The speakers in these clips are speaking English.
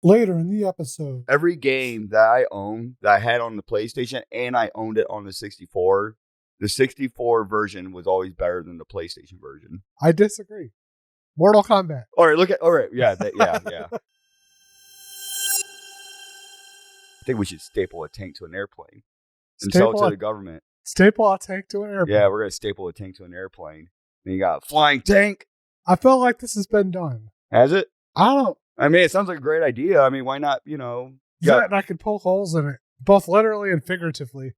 Later in the episode. Every game that I own, that I had on the PlayStation, and I owned it on the 64, the 64 version was always better than the PlayStation version. I disagree. Mortal Kombat. All right, yeah. I think we should staple a tank to an airplane and sell it to the government. Staple a tank to an airplane. Yeah, we're going to staple a tank to an airplane. Then you got a flying tank. I feel like this has been done. Has it? I don't. I mean, it sounds like a great idea. I mean, why not, Yeah, and I could poke holes in it, both literally and figuratively.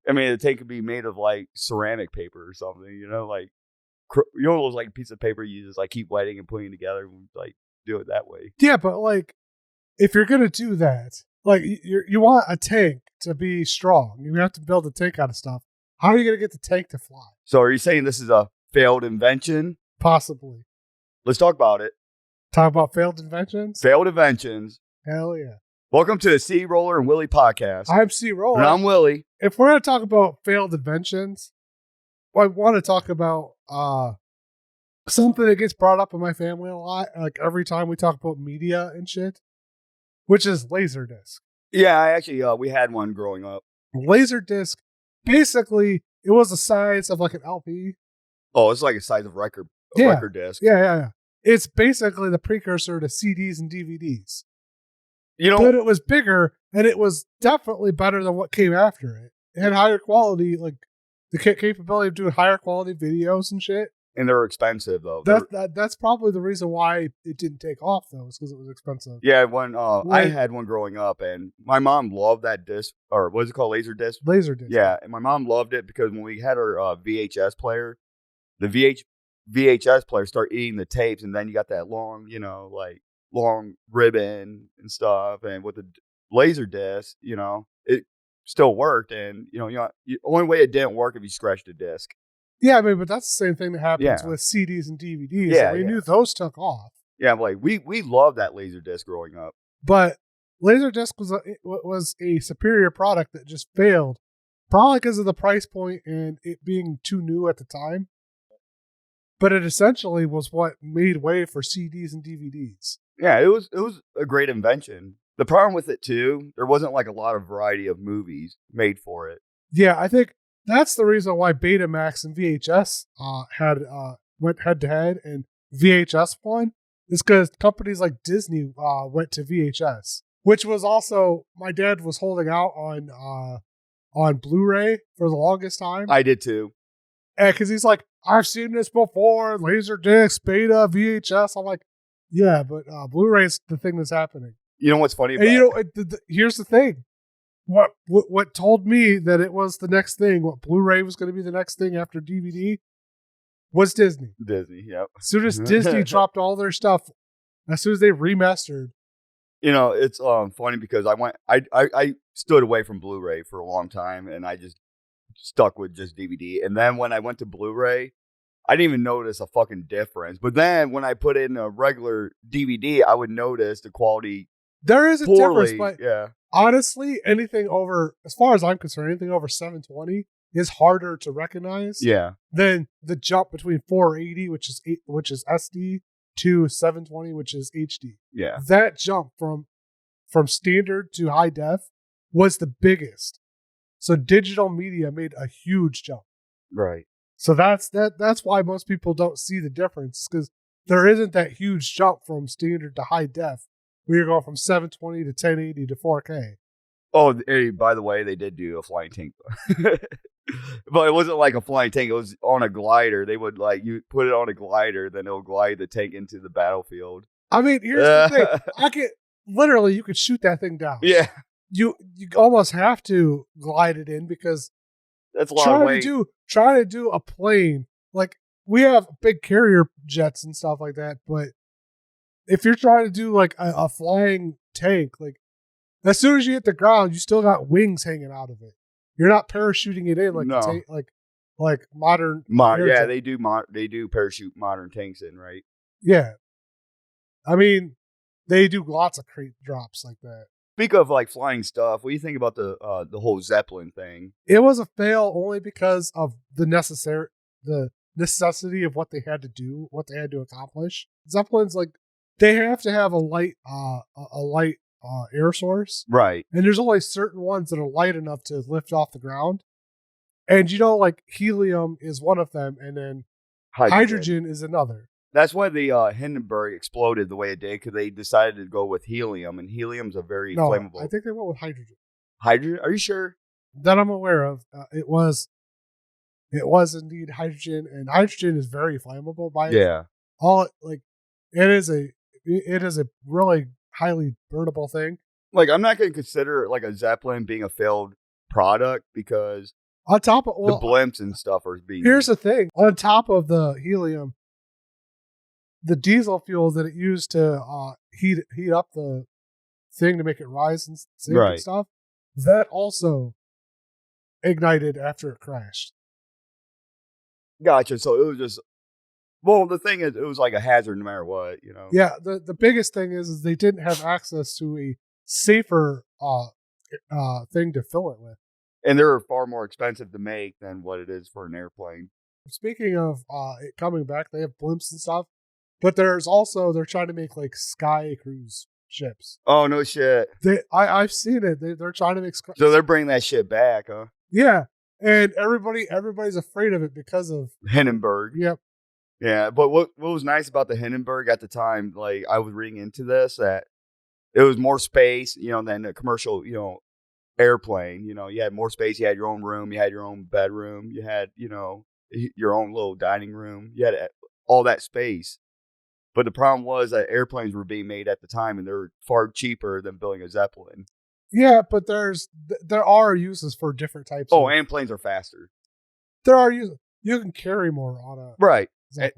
I mean, the tank could be made of, like, ceramic paper or something, like, those, like, piece of paper you just, like, keep wetting and putting together and, like, do it that way. Yeah, but, like, if you're going to do that, like, you want a tank to be strong. You have to build a tank out of stuff. How are you going to get the tank to fly? So are you saying this is a failed invention? Possibly. Let's talk about it. Talk about failed inventions? Failed inventions. Hell yeah. Welcome to the CRollur and Willy podcast. I'm CRollur. And I'm Willy. If we're going to talk about failed inventions, I want to talk about something that gets brought up in my family a lot, like every time we talk about media and shit, which is Laserdisc. Yeah, I actually, we had one growing up. Laserdisc, basically, it was the size of like an LP. Oh, it's like a size of record disc. Yeah. It's basically the precursor to CDs and DVDs. But it was bigger, and it was definitely better than what came after it. It had higher quality, like the capability of doing higher quality videos and shit. And they're expensive, though. That's probably the reason why it didn't take off, though, is because it was expensive. Yeah, I had one growing up, and my mom loved that disc, or what is it called, Laserdisc? Laserdisc. Yeah, and my mom loved it because when we had our VHS player, the VHS player started eating the tapes, and then you got that long, long ribbon and stuff, and with the Laserdisc, it still worked, and the only way it didn't work if you scratched the disc. Yeah, I mean, but that's the same thing that happens with CDs and DVDs. Yeah, we knew those took off. Yeah, like we loved that Laserdisc growing up. But Laserdisc was a superior product that just failed, probably because of the price point and it being too new at the time. But it essentially was what made way for CDs and DVDs. Yeah, it was a great invention. The problem with it too, there wasn't like a lot of variety of movies made for it. Yeah, I think that's the reason why Betamax and VHS went head to head, and VHS won. Is because companies like Disney went to VHS, which was also my dad was holding out on Blu-ray for the longest time. I did too. Because he's like, I've seen this before, Laserdisc, Beta, VHS. I'm like, yeah, but Blu-ray's the thing that's happening. You know what's funny about it? Here's the thing. What told me that it was the next thing, what Blu-ray was going to be the next thing after DVD, was Disney. Disney, yep. As soon as Disney dropped all their stuff, as soon as they remastered. It's funny because I stood away from Blu-ray for a long time, and I just stuck with just DVD. And then when I went to Blu-ray, I didn't even notice a fucking difference. But then when I put in a regular DVD, I would notice the quality. There is a difference, but yeah. Honestly, anything over, as far as I'm concerned, anything over 720 is harder to recognize than the jump between 480, which is SD, to 720, which is HD. Yeah. That jump from standard to high def was the biggest. So digital media made a huge jump. Right. So that's why most people don't see the difference, because there isn't that huge jump from standard to high def. We are going from 720 to 1080 to 4K. Oh, hey, by the way, they did do a flying tank. But it wasn't like a flying tank. It was on a glider. They would you put it on a glider, then it'll glide the tank into the battlefield. I mean, here's the thing. You could shoot that thing down. Yeah. You almost have to glide it in, because that's a lot of weight. Trying to do a plane, like we have big carrier jets and stuff like that, but if you're trying to do like a flying tank, like as soon as you hit the ground, you still got wings hanging out of it. You're not parachuting it in like modern. Yeah, they do parachute modern tanks in, right? Yeah, I mean, they do lots of crate drops like that. Speak of like flying stuff, what do you think about the whole Zeppelin thing? It was a fail only because of the necessity of what they had to do, what they had to accomplish. Zeppelin's like they have to have a light air source, Right. and there's only certain ones that are light enough to lift off the ground. And like helium is one of them, and then hydrogen is another. That's why the Hindenburg exploded the way it did, because they decided to go with helium, and helium's a very flammable. I think they went with hydrogen. Hydrogen? Are you sure? That I'm aware of. It was indeed hydrogen, and hydrogen is very flammable by it is a really highly burnable thing. Like, I'm not going to consider like a Zeppelin being a failed product, because on top of the blimps and stuff are being. Here's the thing: on top of the helium, the diesel fuel that it used to heat up the thing to make it rise and stuff, that also ignited after it crashed. Gotcha. So it was just, well, the thing is, it was like a hazard no matter what, Yeah, the biggest thing is they didn't have access to a safer thing to fill it with. And they're far more expensive to make than what it is for an airplane. Speaking of it coming back, they have blimps and stuff, but they're trying to make like sky cruise ships. Oh, no shit. I've seen it. They're trying to make. So they're bringing that shit back, huh? Yeah, and everybody's afraid of it because of Hindenburg. Yep. Yeah, but what was nice about the Hindenburg at the time, like I was reading into this, that it was more space, than a commercial, airplane. You had more space. You had your own room. You had your own bedroom. You had, your own little dining room. You had all that space. But the problem was that airplanes were being made at the time, and they were far cheaper than building a Zeppelin. Yeah, but there are uses for different types. And planes are faster. There are uses. You can carry more on a right.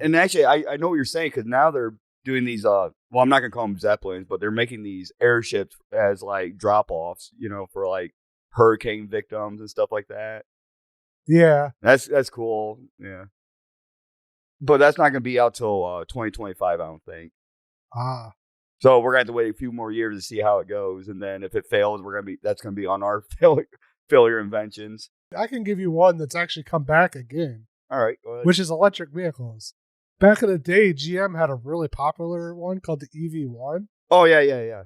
And actually, I know what you're saying, because now they're doing these. Well, I'm not gonna call them Zeppelins, but they're making these airships as like drop offs, for like hurricane victims and stuff like that. Yeah, that's cool. Yeah, but that's not gonna be out till 2025, I don't think. So we're gonna have to wait a few more years to see how it goes, and then if it fails, that's gonna be on our failure inventions. I can give you one that's actually come back again. All right, go ahead. Which is electric vehicles. Back in the day, GM had a really popular one called the EV1. Oh yeah.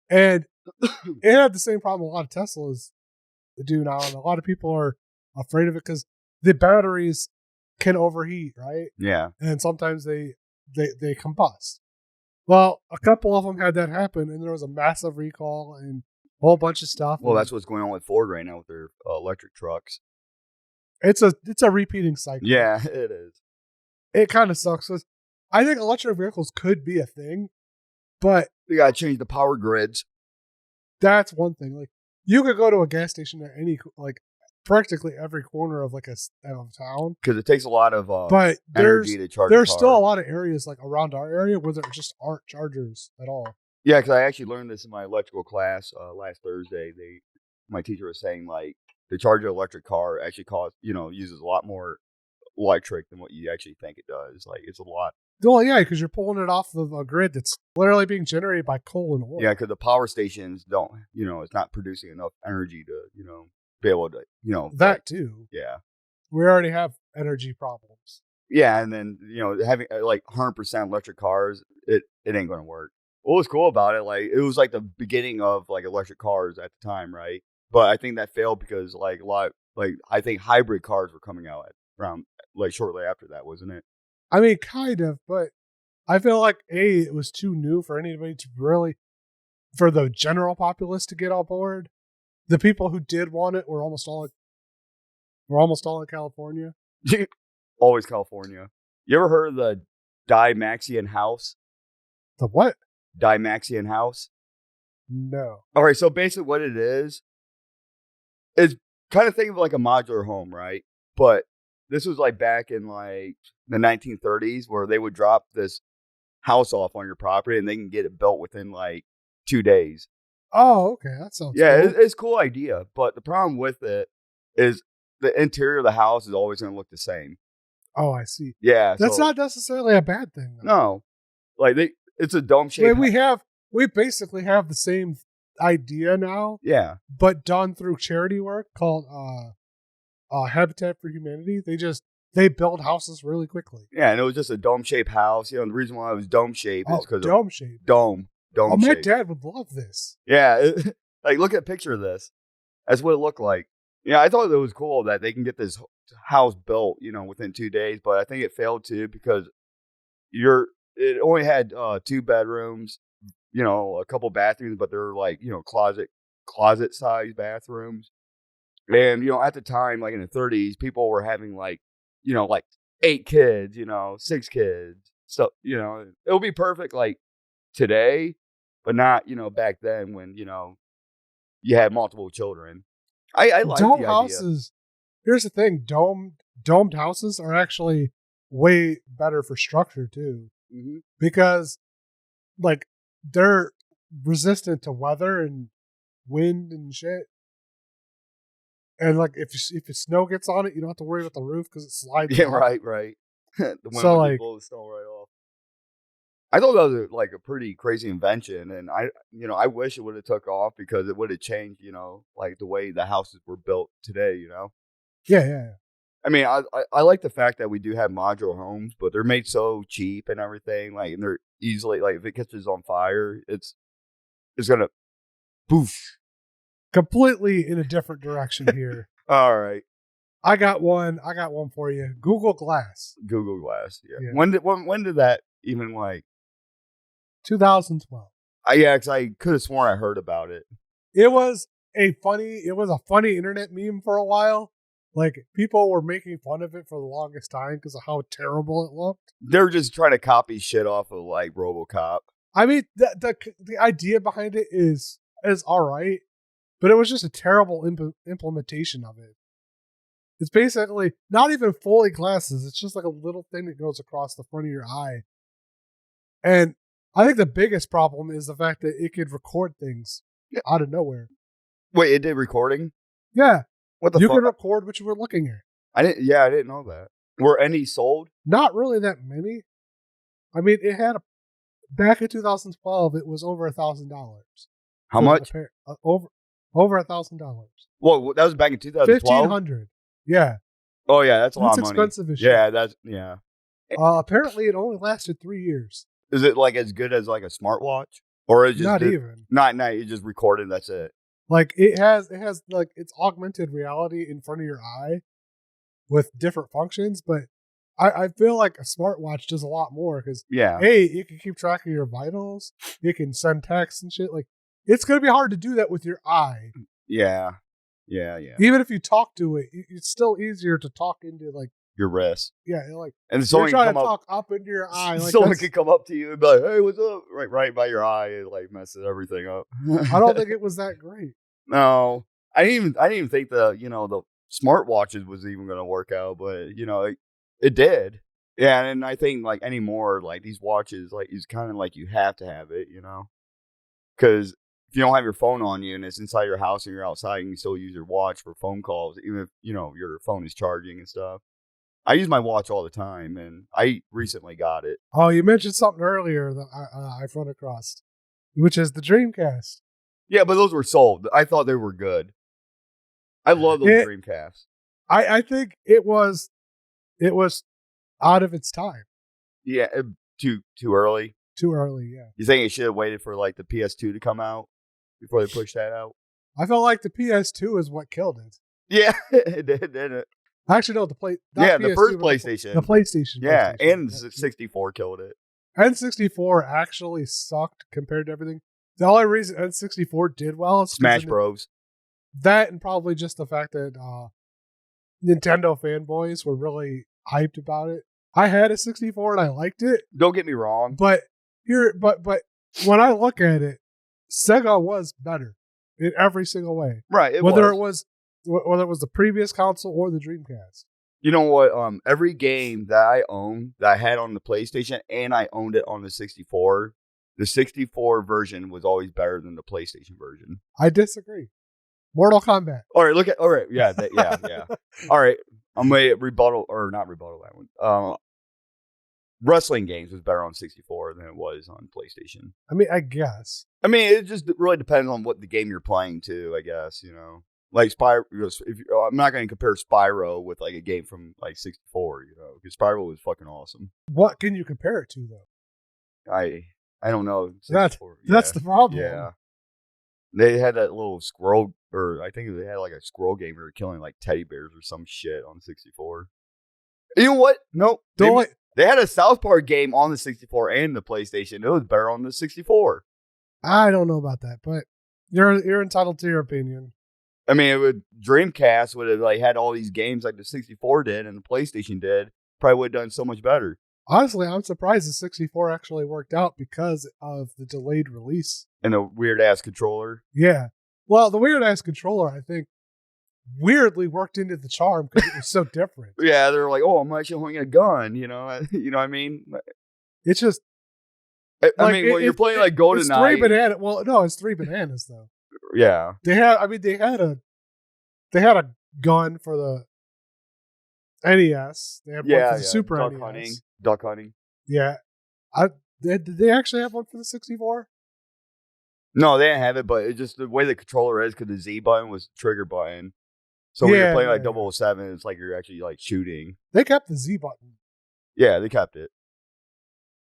And it had the same problem a lot of Teslas do now, and a lot of people are afraid of it because the batteries can overheat, right? Yeah, and sometimes they combust. Well, a couple of them had that happen, and there was a massive recall and a whole bunch of stuff. Well, that's what's going on with Ford right now with their electric trucks. It's a repeating cycle. Yeah, it is. It kind of sucks. I think electric vehicles could be a thing, but you gotta change the power grids. That's one thing. Like, you could go to a gas station at practically every corner of of town, because it takes a lot of but energy to charge. There's still a lot of areas like around our area where there just aren't chargers at all. Yeah, because I actually learned this in my electrical class last Thursday. My teacher was saying like to charge an electric car actually uses a lot more electric than what you actually think it does. Like, it's a lot. Well, yeah, because you're pulling it off of a grid that's literally being generated by coal and oil. Yeah, because the power stations don't, it's not producing enough energy to, be able to, that too. Yeah, we already have energy problems. Yeah, and then having like 100% electric cars, it ain't gonna work. What was cool about it, like, it was like the beginning of like electric cars at the time, right? But I think that failed because like I think hybrid cars were coming out around like shortly after that, wasn't it? I mean, kind of, but I feel like it was too new for anybody to really, for the general populace to get on board. The people who did want it were almost all in California. Always California. You ever heard of the Dymaxion house? The what? Dymaxion house? No. All right, so basically what it is kind of think of like a modular home, right? But this was like back in like the 1930s where they would drop this house off on your property and they can get it built within like 2 days. Oh, okay. That sounds cool. It's a cool idea. But the problem with it is the interior of the house is always going to look the same. Oh, I see. Yeah. That's not necessarily a bad thing, though. No. Like, it's a dome shape. We basically have the same idea now. Yeah. But done through charity work called Habitat for Humanity. They just they build houses really quickly. Yeah, and it was just a dome-shaped house. The reason why it was dome-shaped is because dome shape. Dome Oh, my shape. dad would love this. Yeah, like look at a picture of this. That's what it looked like. Yeah, I thought it was cool that they can get this house built, within 2 days. But I think it failed too because it only had 2 bedrooms, a couple bathrooms, but they're like closet size bathrooms. And at the time, like in the 30s, people were having like 8 kids, 6 kids. So it would be perfect like today, but not back then when you had multiple children. I like dome the houses. Here's the thing: domed houses are actually way better for structure too, because like they're resistant to weather and wind and shit. And like if snow gets on it, you don't have to worry about the roof because it slides. Yeah, off. right. The wind So, would like- blow the snow right off. I thought that was like a pretty crazy invention, and I wish it would have took off because it would have changed, like the way the houses were built today. Yeah. I mean, I like the fact that we do have modular homes, but they're made so cheap and everything. Like, and they're easily like if it catches on fire, it's gonna poof. Completely in a different direction here. All right, I got one for you. Google Glass, Google Glass. Yeah. Yeah. When did that even like? 2012. Yeah, because I could have sworn I heard about it. It was a funny internet meme for a while. Like people were making fun of it for the longest time because of how terrible it looked. They're just trying to copy shit off of like RoboCop. I mean, the idea behind it is all right, but it was just a terrible implementation of it. It's basically not even fully glasses. It's just like a little thing that goes across the front of your eye. And I think the biggest problem is the fact that it could record things out of nowhere. Wait, it did recording? Yeah. What the You fuck? could record what you were looking at. I didn't know that. Were any sold? Not really that many. I mean, it had back in 2012, it was over $1,000. How much? Over $1,000. Well, that was back in 2012. $1,500. Yeah. Oh yeah, that's a lot of money. Expensive as shit. Yeah. Apparently, it only lasted 3 years. Is it like as good as like a smartwatch, or is it just even? Not. You just recorded. That's it. Like it has like it's augmented reality in front of your eye with different functions, but I feel like a smartwatch does a lot more because hey, you can keep track of your vitals, you can send texts and shit. Like it's gonna be hard to do that with your eye. Yeah. Even if you talk to it, it's still easier to talk into like your wrist. Yeah, like and you're someone trying can to come talk up into your eye. Like someone can come up to you and be like, "Hey, what's up?" Right by your eye, it like messes everything up. I don't think it was that great. No, I didn't even think the smartwatches was even going to work out, but it did. Yeah, and I think like anymore, like these watches, like it's kind of like you have to have it, because if you don't have your phone on you and it's inside your house and you're outside, you can still use your watch for phone calls, even if your phone is charging and stuff. I use my watch all the time, and I recently got it. Oh, you mentioned something earlier that I've run across, which is the Dreamcast. Yeah, but those were sold. I thought they were good. I love those Dreamcasts. I think it was out of its time. Yeah, too early. Too early, yeah. You think it should have waited for like the PS2 to come out before they pushed that out? I felt like the PS2 is what killed it. Yeah, it did, didn't it? Actually, no, the PS2, first PlayStation. The PlayStation. Yeah, PlayStation. and the 64 killed it. N64 actually sucked compared to everything. The only reason N64 did well is Smash Bros. That and probably just the fact that Nintendo fanboys were really hyped about it. I had a 64 and I liked it. Don't get me wrong. But when I look at it, Sega was better in every single way. Right. Whether it was the previous console or the Dreamcast. You know what? Every game that I own that I had on the PlayStation and I owned it on the 64, the 64 version was always better than the PlayStation version. I disagree. Mortal Kombat. All right. Yeah. Yeah. All right. I'm going to not rebuttal that one. Wrestling games was better on 64 than it was on PlayStation. I mean, I guess. I mean, it just really depends on what the game you're playing too, I guess, Like Spyro, I'm not going to compare Spyro with like a game from like 64, because Spyro was fucking awesome. What can you compare it to though? I don't know. That's the problem. Yeah, they had that little squirrel, or I think they had like a squirrel game where killing like teddy bears or some shit on 64. You know what? Nope. They had a South Park game on the 64 and the PlayStation. It was better on the 64. I don't know about that, but you're entitled to your opinion. I mean, Dreamcast would have like had all these games like the 64 did and the PlayStation did. Probably would have done so much better. Honestly, I'm surprised the 64 actually worked out because of the delayed release. And the weird-ass controller. Yeah. Well, the weird-ass controller, I think, weirdly worked into the charm because it was so different. Yeah, they're like, oh, I'm actually holding a gun, you know what I mean? It's just... I mean, when you're playing like GoldenEye... It's 3 bananas. Well, no, it's 3 bananas, though. Yeah. They had a gun for the NES. They had one for the Super NES. Duck hunting. Yeah. Did they actually have one for the 64? No, they didn't have it, but it's just the way the controller is, because the Z button was the trigger button. So when you're playing like 007, it's like you're actually like shooting. They kept the Z button. Yeah, they kept it.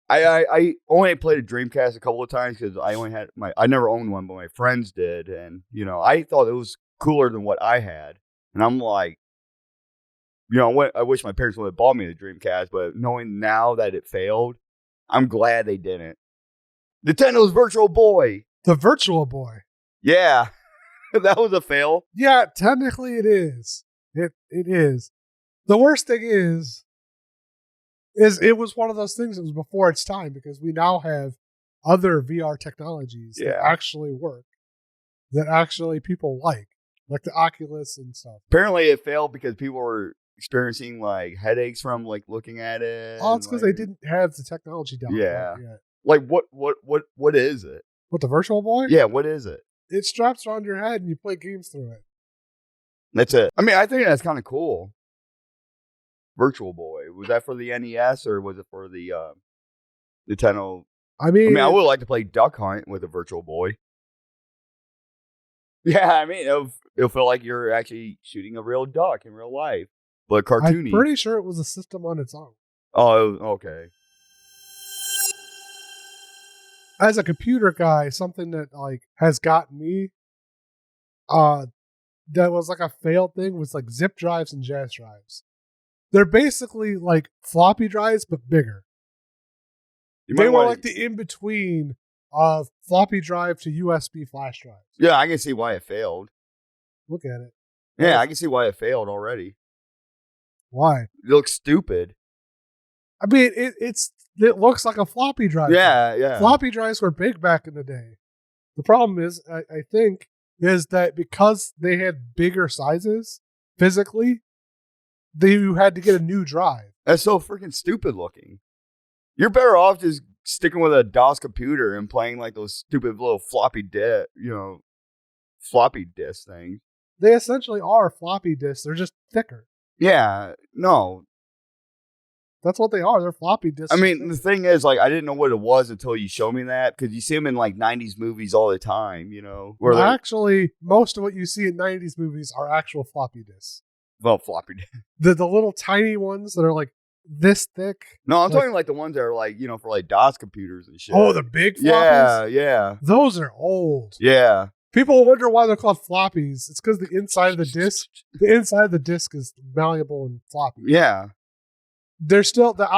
I only played a Dreamcast a couple of times because I never owned one, but my friends did, and I thought it was cooler than what I had, and I'm like, I wish my parents would have bought me the Dreamcast, but knowing now that it failed, I'm glad they didn't. Nintendo's Virtual Boy. The Virtual Boy. Yeah, that was a fail. Yeah, technically it is. It is. The worst thing is it was one of those things that was before its time, because we now have other VR technologies that actually work, that actually people like the Oculus and stuff. Apparently it failed because people were experiencing like headaches from like looking at it. Oh, it's because they didn't have the technology down yet. Like what is it? What, the Virtual Boy? Yeah, what is it? It straps around your head and you play games through it. That's it. I mean, I think that's kind of cool. Virtual Boy. Was that for the NES or was it for the Nintendo? I mean, I would like to play Duck Hunt with a Virtual Boy. Yeah, I mean, it'll feel like you're actually shooting a real duck in real life, but cartoony. I'm pretty sure it was a system on its own. Oh, okay. As a computer guy, something that like has gotten me, that was like a failed thing, was like zip drives and jazz drives. They're basically like floppy drives, but bigger. They were like the in-between of floppy drive to USB flash drives. Yeah, I can see why it failed. Look at it. Yeah, I can see why it failed already. Why? It looks stupid. I mean, it looks like a floppy drive. Yeah. Floppy drives were big back in the day. The problem is, I think, is that because they had bigger sizes physically, you had to get a new drive. That's so freaking stupid looking. You're better off just sticking with a DOS computer and playing like those stupid little floppy disk things. They essentially are floppy disks. They're just thicker. Yeah, no. That's what they are. They're floppy disks. I mean, the thing is, like, I didn't know what it was until you showed me that, because you see them in like 90s movies all the time, Well, actually, most of what you see in 90s movies are actual floppy disks. Well, floppy disk. The little tiny ones that are like this thick. No, I'm talking like the ones that are like, for like DOS computers and shit. Oh, the big floppies? Yeah. Those are old. Yeah. People wonder why they're called floppies. It's because the inside of the disc is malleable and floppy. Yeah. They're still the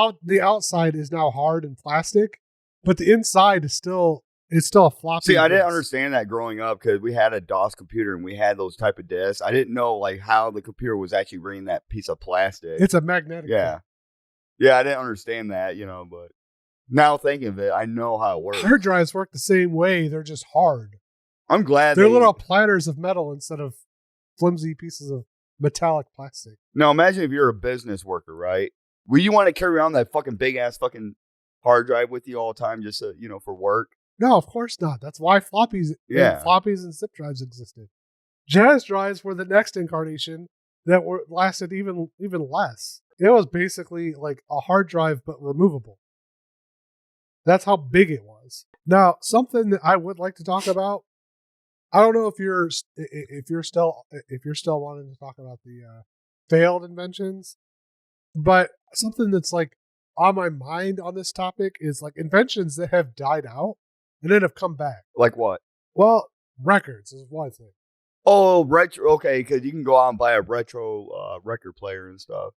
outside is now hard and plastic, but the inside is still a floppy. See, I didn't understand that growing up, because we had a DOS computer and we had those type of discs. I didn't know like how the computer was actually reading that piece of plastic. It's a magnetic. Yeah. Yeah, I didn't understand that, but now thinking of it, I know how it works. Hard drives work the same way. They're just hard. I'm glad they're little platters of metal instead of flimsy pieces of metallic plastic. Now, imagine if you're a business worker, right? Will you want to carry around that fucking big ass fucking hard drive with you all the time, just for work? No, of course not. That's why floppies and zip drives existed. Jazz drives were the next incarnation that lasted even less. It was basically like a hard drive, but removable. That's how big it was. Now, something that I would like to talk about I don't know if you're still wanting to talk about the failed inventions, but something that's like on my mind on this topic is like inventions that have died out and then have come back. Like what? Well, records is one thing. Oh, retro. Okay, because you can go out and buy a retro record player and stuff.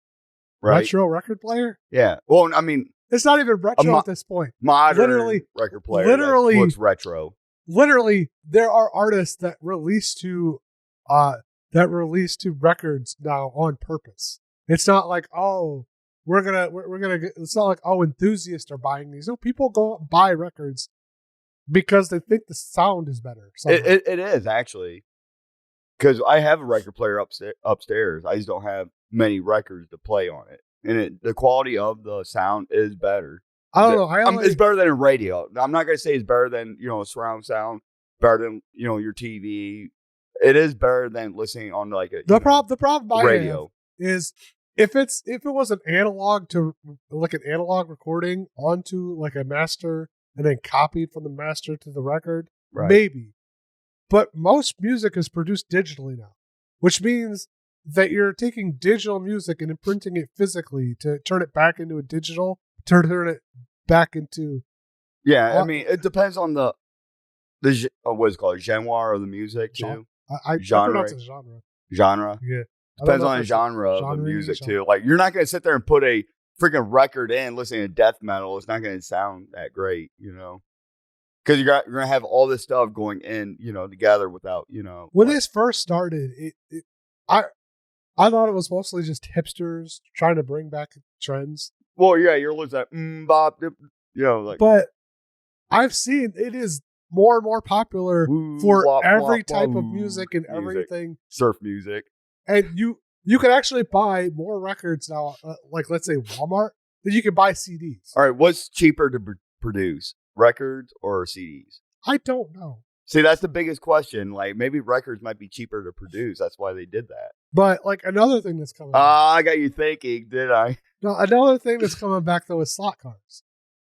Right? Retro record player? Yeah. Well, I mean, it's not even retro at this point. Modern record player that looks retro. Literally, there are artists that release to records now on purpose. It's not like, oh, we're gonna it's not like, oh, enthusiasts are buying these. No, people go out and buy records because they think the sound is better. It is actually. Because I have a record player upstairs. I just don't have many records to play on it. And the quality of the sound is better. I don't know. It's better than a radio. I'm not going to say it's better than, a surround sound, better than, your TV. It is better than listening on like a problem radio. I have is if it was an analog recording onto like a master and then copied from the master to the record, right. Maybe. But most music is produced digitally now, which means that you're taking digital music and imprinting it physically to turn it back into a digital, to turn it back into... Yeah, I mean, it depends on the what is it called, genre of the music, too. Genre. Genre? Yeah. Depends on the genre of the music, too. Like, you're not going to sit there and put a freaking record in listening to death metal. It's not going to sound that great, Because you're going to have all this stuff going in, together without, When this first started, I thought it was mostly just hipsters trying to bring back trends. Well, yeah, you're losing that bop, But I've seen it is more and more popular for every type of music and everything. Surf music. And you can actually buy more records now, like let's say Walmart, than you can buy CDs. All right, what's cheaper to produce? Records or CDs? I don't know. See, that's the biggest question. Like, maybe records might be cheaper to produce. That's why they did that. But, like, another thing that's coming back. I got you thinking, did I? No, another thing that's coming back, though, is slot cars.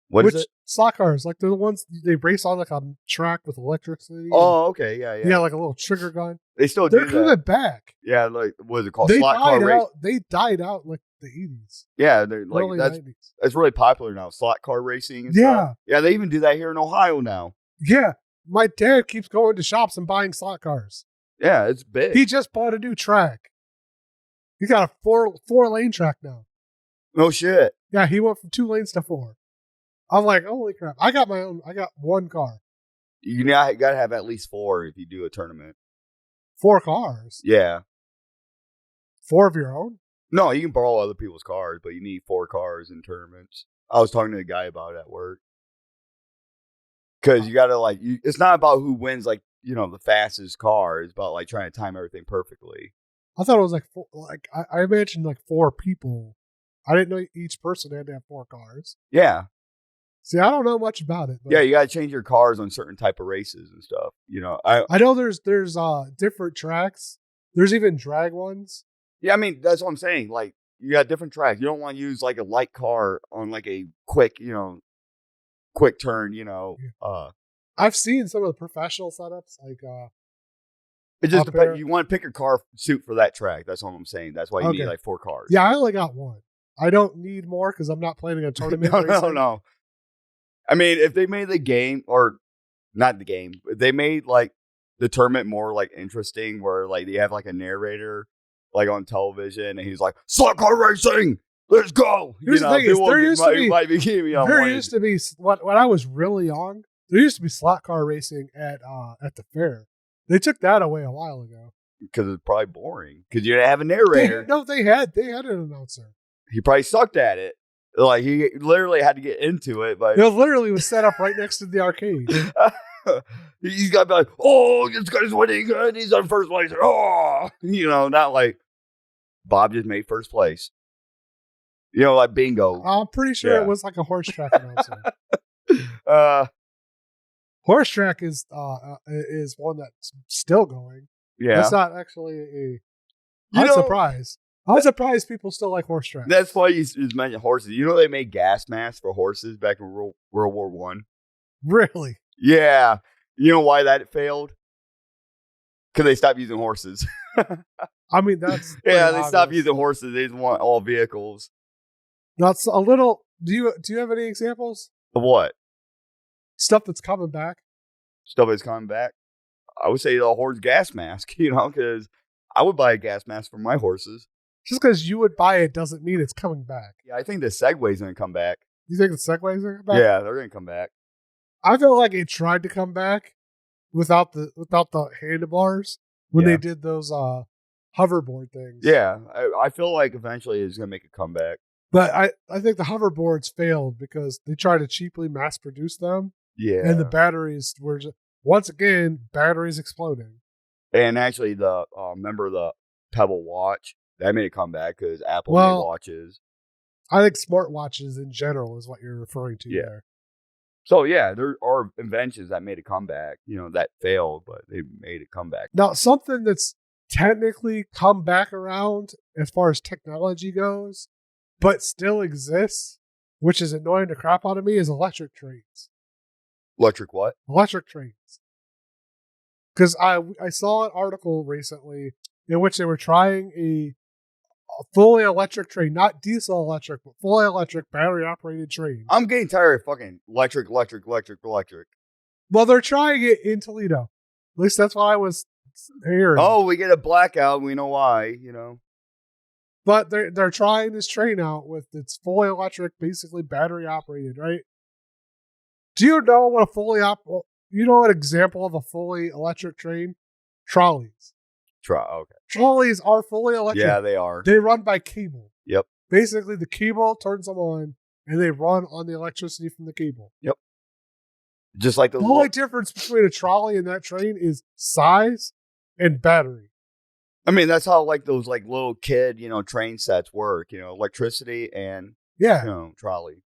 What is it? Slot cars. Like, they're the ones they race on, like, a track with electricity. Oh, okay. Yeah. Yeah, like a little trigger gun. They still do that. They're coming back. Yeah, like, what is it called? Slot car race. They died out, like, the 80s. Yeah, they're like that's really popular now. Slot car racing and stuff. Yeah, they even do that here in Ohio now. Yeah. My dad keeps going to shops and buying slot cars. Yeah, it's big. He just bought a new track. He got a four lane track now. No shit. Yeah, he went from 2 lanes to 4. I'm like, holy crap. I got one car. You got to have at least 4 if you do a tournament. 4 cars? Yeah. 4 of your own? No, you can borrow other people's cars, but you need 4 cars in tournaments. I was talking to a guy about it at work. Because you got to, it's not about who wins, the fastest car. It's about, trying to time everything perfectly. I thought it was, 4, I imagined, 4 people. I didn't know each person had to have 4 cars. Yeah. See, I don't know much about it. But yeah, you got to change your cars on certain type of races and stuff. I know there's different tracks. There's even drag ones. Yeah, I mean, that's what I'm saying. Like, you got different tracks. You don't want to use, a light car on, a quick, quick turn, I've seen some of the professional setups, it just depends. You want to pick a car suit for that track. That's all I'm saying. That's why you need 4 cars. Yeah, I only got 1. I don't need more because I'm not planning a tournament. No. I mean, if they made the game, or not the game, if they made the tournament more interesting, where they have a narrator on television, and he's like, slot car racing, let's go. Here's the thing: there used to be when I was really young. There used to be slot car racing at the fair. They took that away a while ago because it's probably boring. Because you didn't have a narrator. They had an announcer. He probably sucked at it. He literally had to get into it, but it literally was set up right next to the arcade. He's got to be like, oh, this guy's winning, and he's on first place. Oh, not like Bob just made first place. Like bingo. I'm pretty sure it was like a horse track announcer. Horse track is one that's still going. Yeah, that's not actually I'm surprised. I'm surprised people still like horse track. That's why you mentioned horses. They made gas masks for horses back in World War I. Really? Yeah. You know why that failed? Because they stopped using horses. I mean, that's Yeah, pretty they stopped obvious. using horses. They just want all vehicles. That's a little. Do you have any examples? Of what? Stuff that's coming back. Stuff is coming back. I would say the horse gas mask, because I would buy a gas mask for my horses. Just because you would buy it doesn't mean it's coming back. Yeah, I think the Segway's going to come back. You think the Segway's gonna come back? Yeah, they're going to come back. I feel like it tried to come back without the handlebars when they did those hoverboard things. Yeah, I feel like eventually it's going to make a comeback. But I think the hoverboards failed because they tried to cheaply mass produce them. Yeah. And the batteries were just, once again, batteries exploding. And actually, remember the Pebble watch? That made a comeback because Apple made watches. I think smartwatches in general is what you're referring to there. So, yeah, there are inventions that made a comeback, that failed, but they made a comeback. Now, something that's technically come back around as far as technology goes, but still exists, which is annoying the crap out of me, is electric trains. Electric what? Electric trains. Because I saw an article recently in which they were trying a fully electric train, not diesel electric, but fully electric battery operated train. I'm getting tired of fucking electric. Well, they're trying it in Toledo. At least that's what I was hearing. Oh, we get a blackout. We know why, But they're trying this train out with its fully electric, basically battery operated, right? Do you know what an example of a fully electric train? Trolleys. Okay. Trolleys are fully electric. Yeah, they are. They run by cable. Yep. Basically, the cable turns them on, and they run on the electricity from the cable. Yep. Just like the only difference between a trolley and that train is size and battery. I mean, that's how those little kid, train sets work. Electricity and trolley.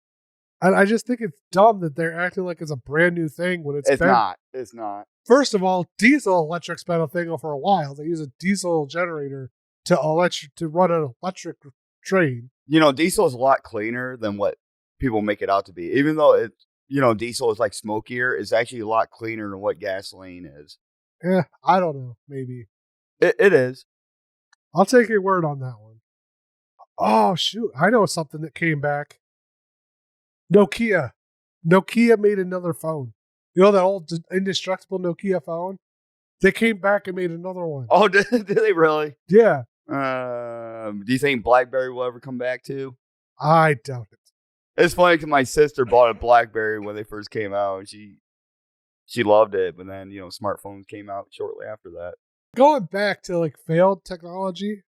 And I just think it's dumb that they're acting like it's a brand new thing when it's not. It's not. First of all, diesel electric's been a thing for a while. They use a diesel generator to run an electric train. Diesel is a lot cleaner than what people make it out to be. Even though diesel is smokier, it's actually a lot cleaner than what gasoline is. Yeah, I don't know. Maybe. It is. I'll take your word on that one. Oh, shoot. I know something that came back. Nokia. Nokia made another phone. You know that old indestructible Nokia phone? They came back and made another one. Oh, did they really? Yeah. Do you think BlackBerry will ever come back too? I doubt it. It's funny because my sister bought a BlackBerry when they first came out, and she loved it. But then smartphones came out shortly after that. Going back to failed technology.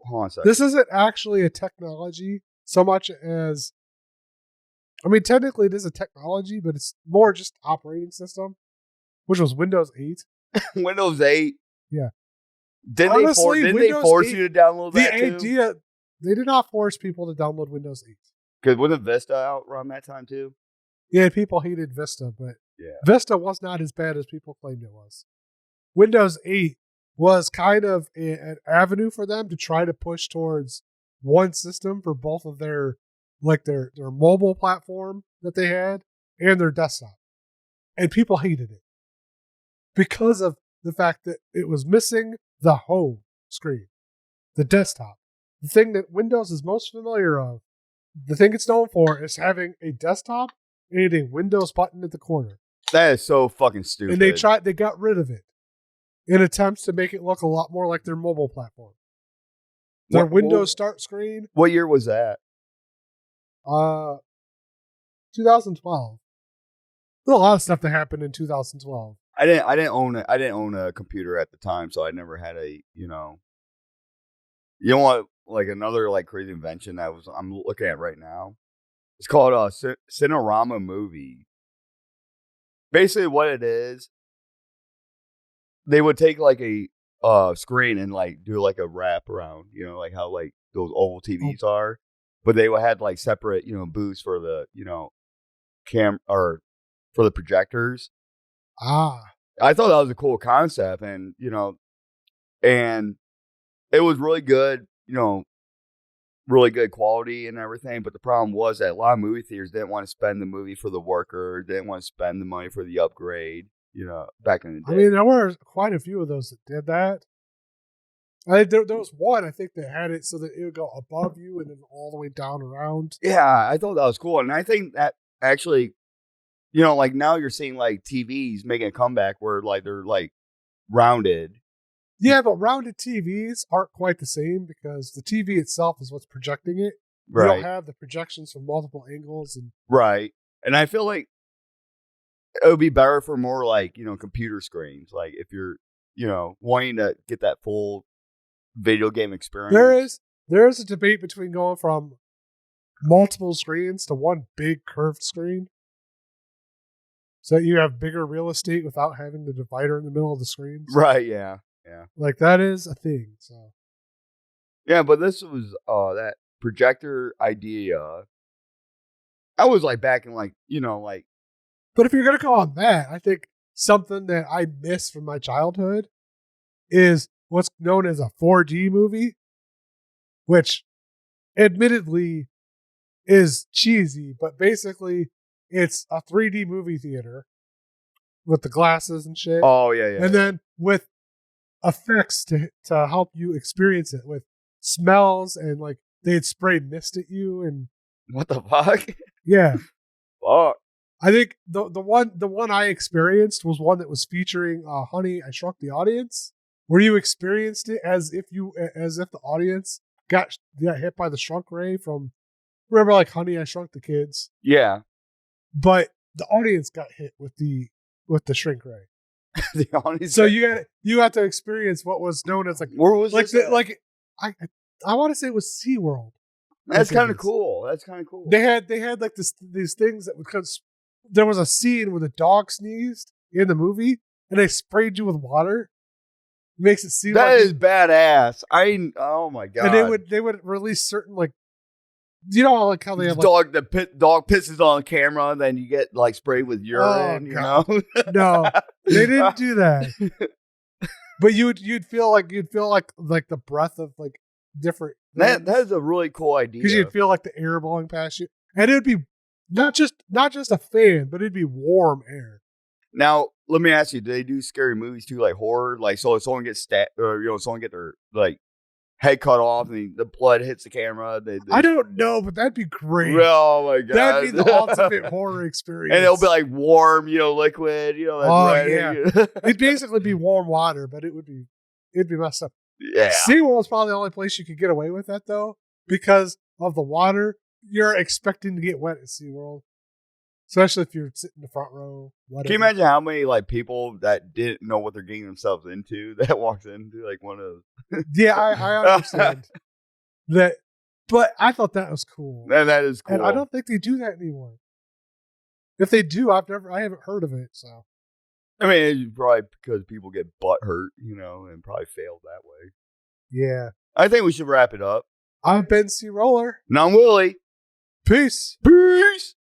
Hold on a second. This isn't actually a technology so much as, technically it is a technology, but it's more just operating system, which was Windows 8. Windows 8? Yeah. Didn't they force you to download that too? They did not force people to download Windows 8. Because wasn't Vista out around that time too? Yeah, people hated Vista, but Vista was not as bad as people claimed it was. Windows 8 was kind of an avenue for them to try to push towards one system for both of their mobile platform that they had and their desktop. And people hated it because of the fact that it was missing the home screen, the desktop. The thing that Windows is most familiar of, the thing it's known for is having a desktop and a Windows button at the corner. That is so fucking stupid. And they got rid of it in attempts to make it look a lot more like their mobile platform. Their Windows start screen. What year was that? 2012. There's a lot of stuff that happened in 2012. I didn't own a computer at the time, so I never had a You know what? Another crazy invention that I'm looking at right now. It's called a Cinerama Movie. Basically, what it is, they would take a screen and do a wrap around, how those oval TVs are, but they would have separate booths for the or for the projectors. I thought that was a cool concept, and and it was really good, really good quality and everything. But the problem was that a lot of movie theaters didn't want to spend the movie for the worker, didn't want to spend the money for the upgrade. back in the day. I mean, there were quite a few of those that did that. There was one, I think, that had it so that it would go above you and then all the way down around. Yeah, I thought that was cool. And I think that actually, like now you're seeing like TVs making a comeback where like they're like rounded. Yeah, but rounded TVs aren't quite the same because the TV itself is what's projecting it. You Right. don't have the projections from multiple angles. Right. And I feel like it would be better for more like, computer screens. Like if you're, wanting to get that full video game experience. There is a debate between going from multiple screens to one big curved screen. So that you have bigger real estate without having the divider in the middle of the screens. Right, yeah. Yeah. Like that is a thing. So yeah, but this was that projector idea. I was like back in like, like. But if you're gonna go on that, I think something that I miss from my childhood is what's known as a 4D movie, which admittedly is cheesy, but basically it's a 3D movie theater with the glasses and shit. Oh yeah, yeah. And then with effects to help you experience it with smells and like they'd spray mist at you and what the fuck? Yeah. Fuck. I think the one I experienced was one that was featuring Honey, I Shrunk the Audience, where you experienced it as if the audience got hit by the shrunk ray from, remember like Honey, I Shrunk the Kids? Yeah. But the audience got hit with the shrink ray. The audience. So you got to experience what was known as like, where was like this I want to say it was SeaWorld. That's kind of cool. They had like these things that would there was a scene where the dog sneezed in the movie and they sprayed you with water. It makes it seem that is badass. Oh my god. And they would release certain like, like how they have dog pisses on camera and then you get like sprayed with urine, No, they didn't do that. But you'd feel like the breath of like different. That is a really cool idea. Because you'd feel like the air blowing past you, and it'd be not just a fan, but it'd be warm air. Now, let me ask you: do they do scary movies too, like horror? Like, so if someone gets stabbed, or someone get their like head cut off, and the blood hits the camera. I don't know, but that'd be great. Oh my god, that'd be the ultimate horror experience. And it'll be like warm, liquid. Yeah, it'd basically be warm water, but it'd be messed up. Yeah, SeaWorld's probably the only place you could get away with that though, because of the water. You're expecting to get wet at SeaWorld, especially if you're sitting in the front row. Whatever. Can you imagine how many like people that didn't know what they're getting themselves into that walks into like one of those? Yeah, I understand that, but I thought that was cool. And that is cool. And I don't think they do that anymore. If they do, I haven't heard of it. So, I mean, it's probably because people get butt hurt, and probably failed that way. Yeah, I think we should wrap it up. I've been CRollur. And I'm Willy. Peace. Peace.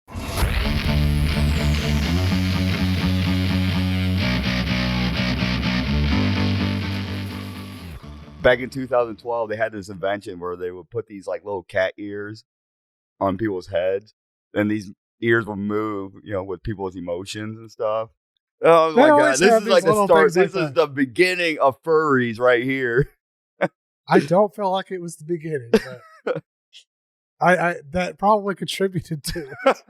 Back in 2012, they had this invention where they would put these like little cat ears on people's heads, and these ears would move, with people's emotions and stuff. Oh my god, this is like the start. This is the beginning of furries right here. I don't feel like it was the beginning, but I that probably contributed to it.